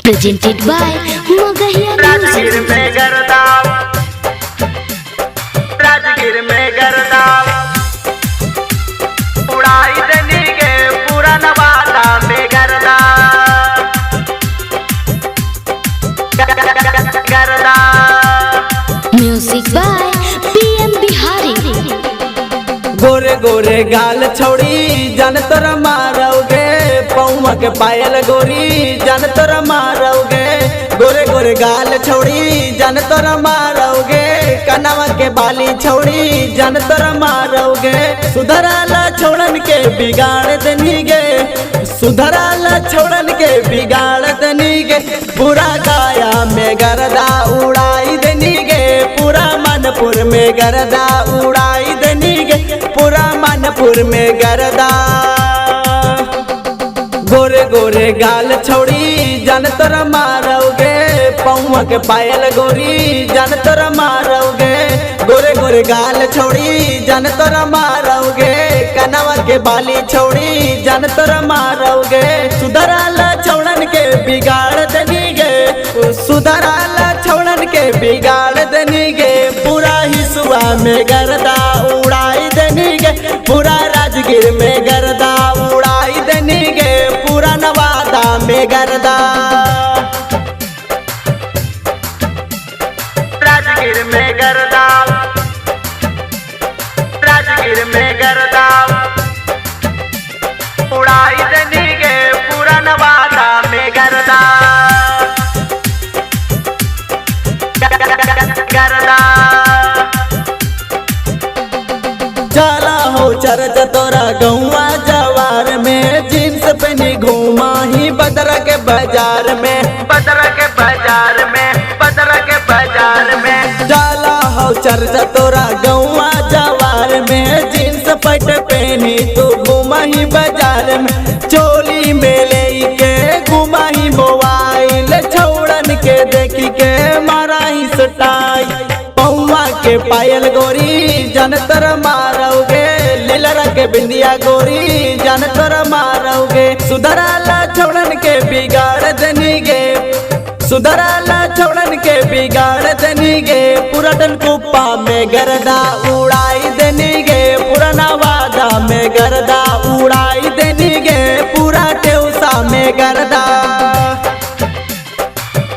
presented by Magahiya Rajgir में गरदाव, राजगीर में गरदाव, उड़ाई देनी के पूरा नवादा में गरदाव, गरदाव। Music by PM Bihari। गोरे गोरे गाल छोड़ी जान तोरा मारोगे, पौवा के पायल गोरी जान तोरा मारोगे। गोरे गोरे गाल छोड़ी जान तोरा मारोगे, कनवा के बाली छोड़ी जान तोरा मारोगे। सुधराला छोड़न के बिगाड़ देनी गे, सुधराला छोड़न के बिगाड़ देनी गे। पूरा गाया में गरदा उड़ाई देनी गे, पूरा मनपुर में गरदा उड़ाई देनी गे, पूरा मनपुर में गरदा। गोरे गोरे गाल छोड़ी जान तोरा मारोगे, पौवा के पायल गोरी जान तोरा मारोगे। गोरे गोरे गाल छोड़ी जान तोरा मारोगे, कनवा के बाली छोड़ी जान तोरा मारोगे। सुधराला छोड़न के बिगाड़ देनी गे, सुधराला छोड़न के बिगाड़ देनी गे। पूरा हिसुआ में गरदा उड़ाई देनी गे, पूरा राजगीर में गरदा उड़ाई देनी गे, पूरा नवादा में गरदा। राजगीर में गरदाव, राजगीर में गरदाव, उड़ाई देनी के पूरा नवादा में गरदाव, गरदाव। चला हो चरच तोरा गौवा जवार में, जींस पहनी घूमा ही बदरा के बाजार में, बदरा के बाजार में, बदरा के बाजार में। चला हो चरच तोरा गौवा जवार में, जींस पैंट पहनी तू घूमा ही बाजार में। चोली में लेके घूमा ही मोबाइल, छोड़न के देखी के मारा ही सटाई। पौवा के पायल गोरी जान तर मारोगे, लीलरा के बिंदिया गोरी जान तर मारोगे। सुधराला छोड़न के बिगाड़ देनी गे, सुधराला छोड़न के बिगाड़ देनी गे। पूरा टनकुप्पा में गरदा उड़ाई देनी गे, पूरा नवादा में गरदा उड़ाई देनी गे, पूरा टेउसा में गरदा।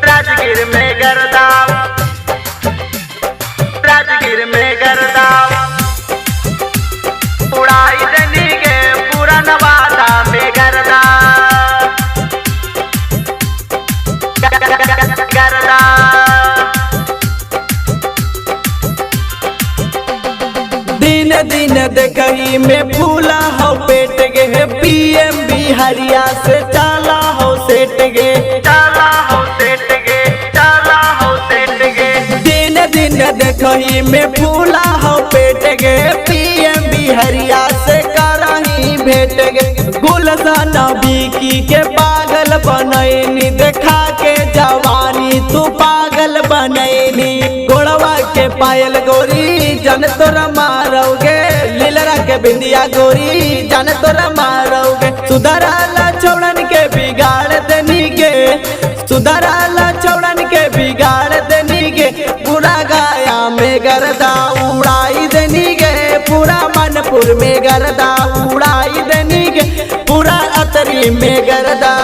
राजगीर में गरदाव, राजगीर में गरदाव, उड़ाई देनी के पूरा नवादा में गरदा, गरदा। दिन दिन देखही में फूला हो पेट गे, PM बिहारिया से चाला हो सेट गे, चाला हो सेट गे, चाला हो सेट गे। दिन दिन देखही में फूला हो पेट गे, PM बिहारिया से करही भेट गे। गुलशन बीकी के पागल बनैनी, देखा के जवानी तू पागल बनैनी। गोड़वा के पायल गोरी जान तोरा मारोगे, लीलरा के बिंदिया गोरी जान तोरा मारोगे। सुधराला छोड़न के बिगाड़ देनी गे, सुधराला छोड़न के बिगाड़ देनी गे। पूरा गाया में गरदा उड़ाई देनी गे, पूरा मनपुर में गरदा उड़ाई देनी गे, पूरा अतरी में गरदा।